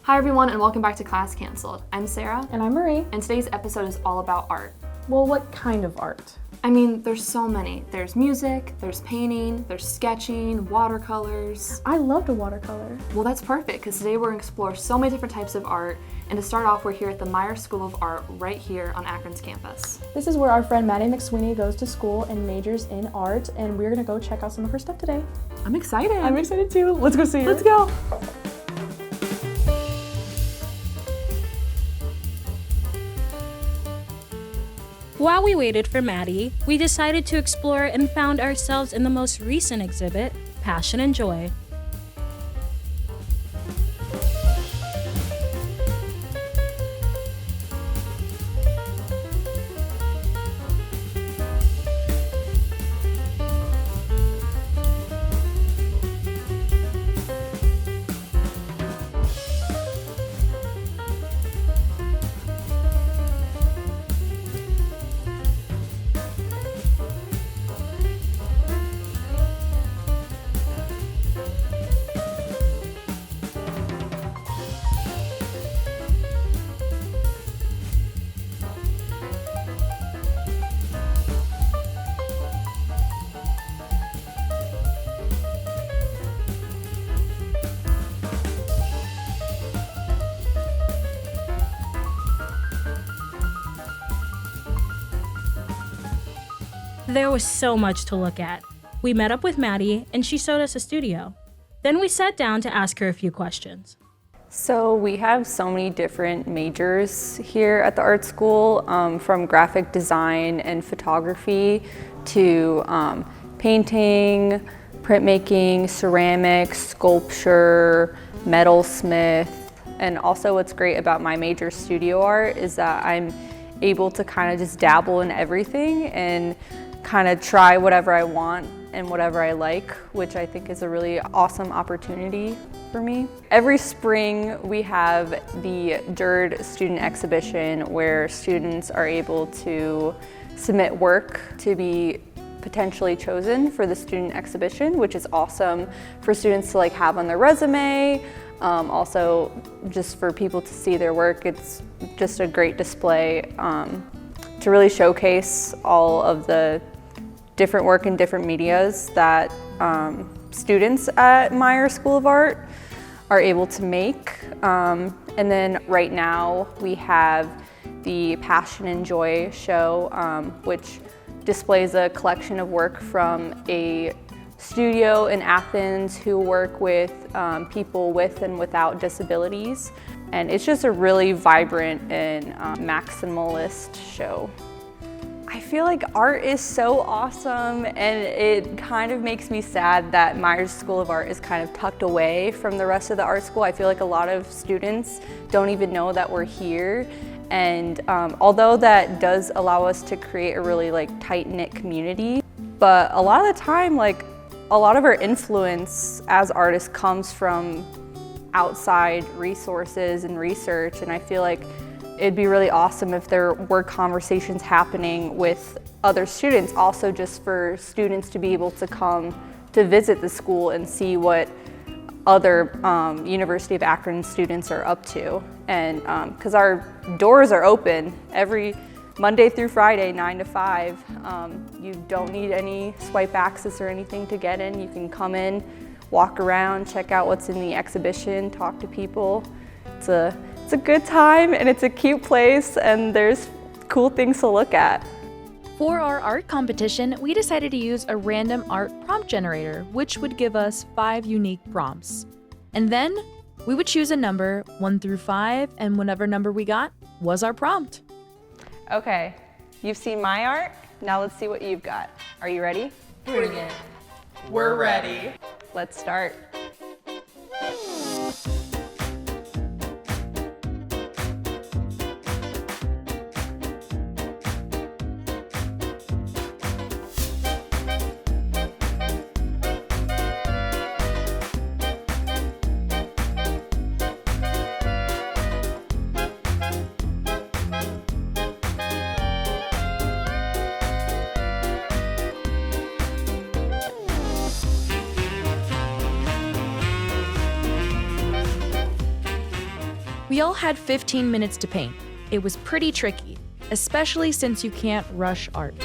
Hi everyone and welcome back to Class Cancelled. I'm Sarah. And I'm Marie. And today's episode is all about art. Well, what kind of art? I mean, there's so many. There's music, there's painting, there's sketching, watercolors. I loved a watercolor. Well, that's perfect because today we're going to explore so many different types of art. And to start off, we're here at the Myers School of Art right here on Akron's campus. This is where our friend Maddie McSweeney goes to school and majors in art, and we're gonna go check out some of her stuff today. I'm excited. I'm excited too. Let's go see her. Let's go. While we waited for Maddie, we decided to explore and found ourselves in the most recent exhibit, Passion and Joy. There was so much to look at. We met up with Maddie and she showed us a studio. Then we sat down to ask her a few questions. So we have so many different majors here at the art school, from graphic design and photography to painting, printmaking, ceramics, sculpture, metalsmith. And also what's great about my major, studio art, is that I'm able to kind of just dabble in everything and kind of try whatever I want and whatever I like, which I think is a really awesome opportunity for me. Every spring we have the DIRD student exhibition where students are able to submit work to be potentially chosen for the student exhibition, which is awesome for students to have on their resume. Also just for people to see their work. It's just a great display to really showcase all of the different work in different medias that students at Myers School of Art are able to make. And then right now we have the Passion and Joy show, which displays a collection of work from a studio in Athens who work with people with and without disabilities. And it's just a really vibrant and maximalist show. I feel like art is so awesome, and it kind of makes me sad that Myers School of Art is kind of tucked away from the rest of the art school. I feel like a lot of students don't even know that we're here. And although that does allow us to create a really tight-knit community, but a lot of the time, a lot of our influence as artists comes from outside resources and research, and I feel like it'd be really awesome if there were conversations happening with other students, also just for students to be able to come to visit the school and see what other University of Akron students are up to. And because our doors are open every Monday through Friday, 9 to 5. You don't need any swipe access or anything to get in. You can come in, walk around, check out what's in the exhibition, talk to people. It's a good time and it's a cute place and there's cool things to look at. For our art competition, we decided to use a random art prompt generator, which would give us 5 unique prompts. And then we would choose a number 1 through 5, and whatever number we got was our prompt. Okay, you've seen my art, now let's see what you've got. Are you ready? Bring it. We're ready. Let's start. We all had 15 minutes to paint. It was pretty tricky, especially since you can't rush art.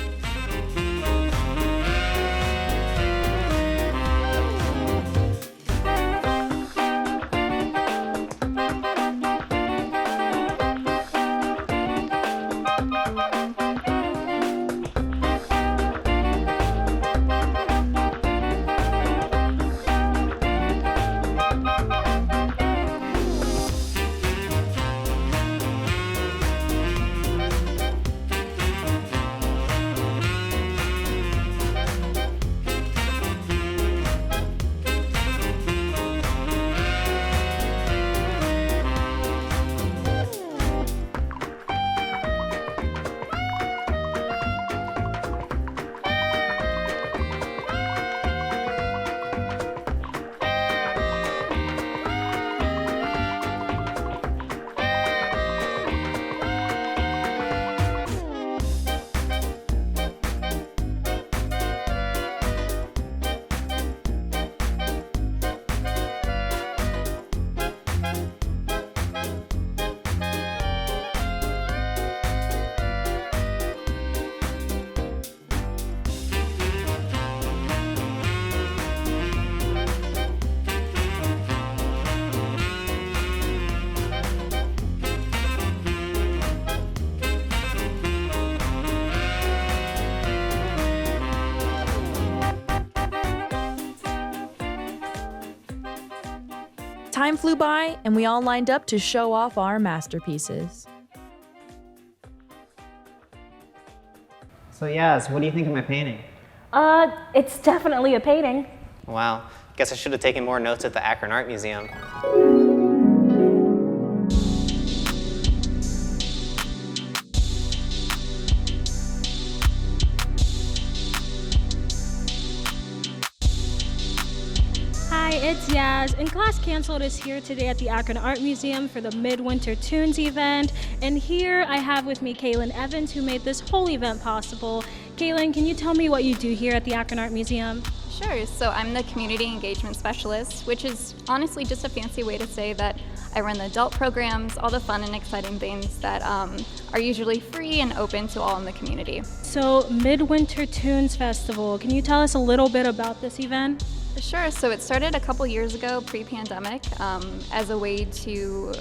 Time flew by, and we all lined up to show off our masterpieces. So Yaz, what do you think of my painting? It's definitely a painting. Wow, guess I should have taken more notes at the Akron Art Museum. Hi, it's Yaz, and Class Canceled is here today at the Akron Art Museum for the Midwinter Tunes event. And here I have with me Kaylin Evans, who made this whole event possible. Kaylin, can you tell me what you do here at the Akron Art Museum? Sure, so I'm the Community Engagement Specialist, which is honestly just a fancy way to say that I run the adult programs, all the fun and exciting things that are usually free and open to all in the community. So, Midwinter Tunes Festival, can you tell us a little bit about this event? Sure, so it started a couple years ago, pre-pandemic, as a way to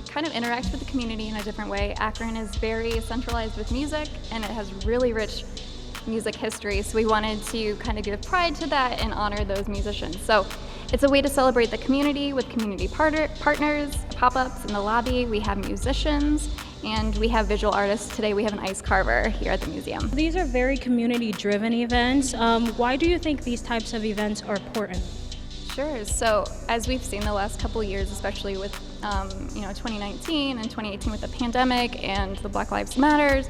kind of interact with the community in a different way. Akron is very centralized with music, and it has really rich music history, so we wanted to kind of give pride to that and honor those musicians. So it's a way to celebrate the community with community partners, pop-ups in the lobby. We have musicians, and we have visual artists. Today we have an ice carver here at the museum. These are very community-driven events. Why do you think these types of events are important? Sure, so as we've seen the last couple of years, especially with 2019 and 2018 with the pandemic and the Black Lives Matters,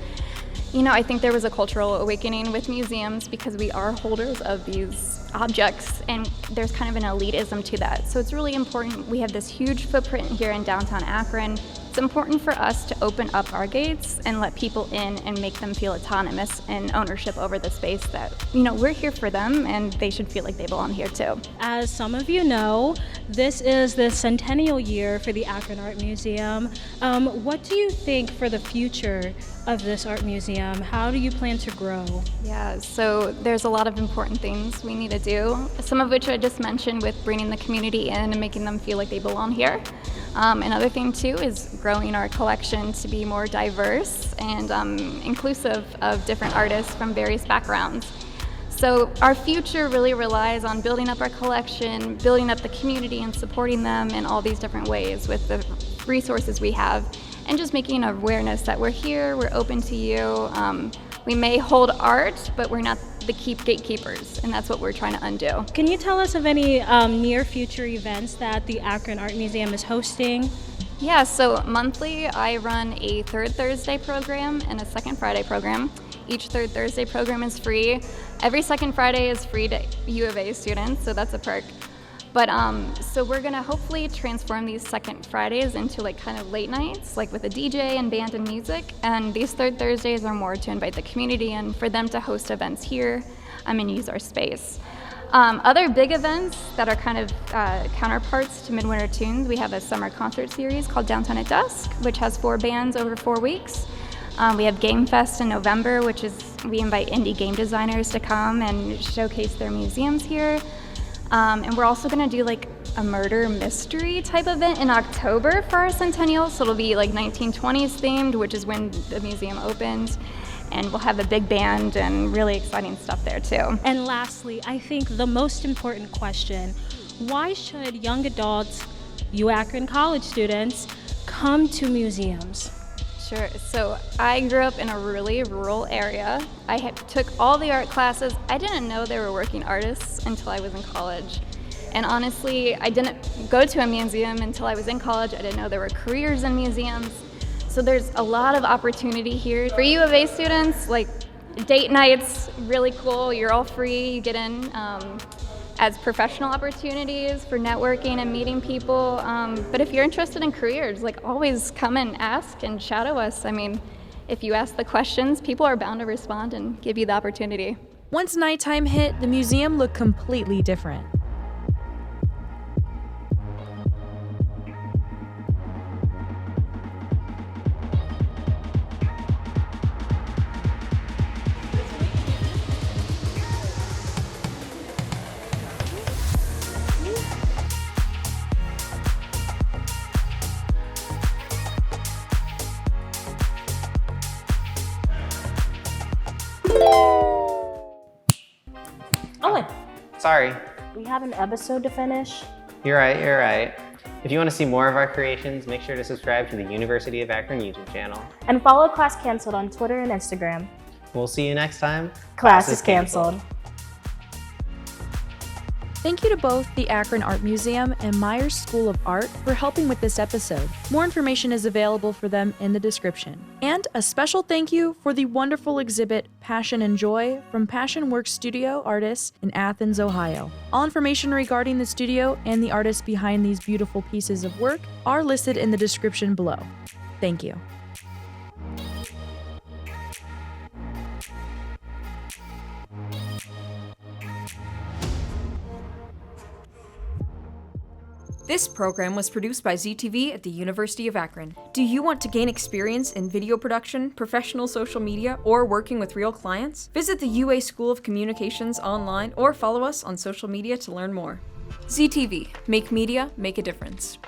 I think there was a cultural awakening with museums because we are holders of these objects, and there's kind of an elitism to that. So it's really important. We have this huge footprint here in downtown Akron. It's important for us to open up our gates and let people in and make them feel autonomous and ownership over the space that, we're here for them, and they should feel like they belong here too. As some of you know, this is the centennial year for the Akron Art Museum. What do you think for the future of this art museum? How do you plan to grow? Yeah, so there's a lot of important things we need to do, some of which I just mentioned with bringing the community in and making them feel like they belong here. Another thing too is growing our collection to be more diverse and inclusive of different artists from various backgrounds. So our future really relies on building up our collection, building up the community and supporting them in all these different ways with the resources we have, and just making awareness that we're here, we're open to you. We may hold art, but we're not the gatekeepers, and that's what we're trying to undo. Can you tell us of any near future events that the Akron Art Museum is hosting? Yeah, so monthly I run a third Thursday program and a second Friday program. Each third Thursday program is free. Every second Friday is free to U of A students, so that's a perk. But so we're gonna hopefully transform these second Fridays into kind of late nights, with a DJ and band and music. And these third Thursdays are more to invite the community and for them to host events here and use our space. Other big events that are kind of counterparts to Midwinter Tunes, we have a summer concert series called Downtown at Dusk, which has 4 bands over 4 weeks. We have Game Fest in November, which is we invite indie game designers to come and showcase their museums here. And we're also going to do like a murder mystery type event in October for our centennial. So it'll be like 1920s themed, which is when the museum opened. And we'll have a big band and really exciting stuff there too. And lastly, I think the most important question, why should young adults, you Akron college students, come to museums? Sure. So I grew up in a really rural area. I took all the art classes. I didn't know there were working artists until I was in college. And honestly, I didn't go to a museum until I was in college. I didn't know there were careers in museums. So there's a lot of opportunity here. For U of A students, like date nights, really cool. You're all free. You get in as professional opportunities for networking and meeting people. But if you're interested in careers, like always come and ask and shadow us. I mean, if you ask the questions, people are bound to respond and give you the opportunity. Once nighttime hit, the museum looked completely different. Owen, Sorry. we have an episode to finish. You're right, you're right. If you want to see more of our creations, make sure to subscribe to the University of Akron YouTube channel. And follow Class Canceled on Twitter and Instagram. We'll see you next time. Class is canceled. Thank you to both the Akron Art Museum and Myers School of Art for helping with this episode. More information is available for them in the description. And a special thank you for the wonderful exhibit Passion and Joy from Passion Works Studio Artists in Athens, Ohio. All information regarding the studio and the artists behind these beautiful pieces of work are listed in the description below. Thank you. This program was produced by ZTV at the University of Akron. Do you want to gain experience in video production, professional social media, or working with real clients? Visit the UA School of Communications online or follow us on social media to learn more. ZTV, make media, make a difference.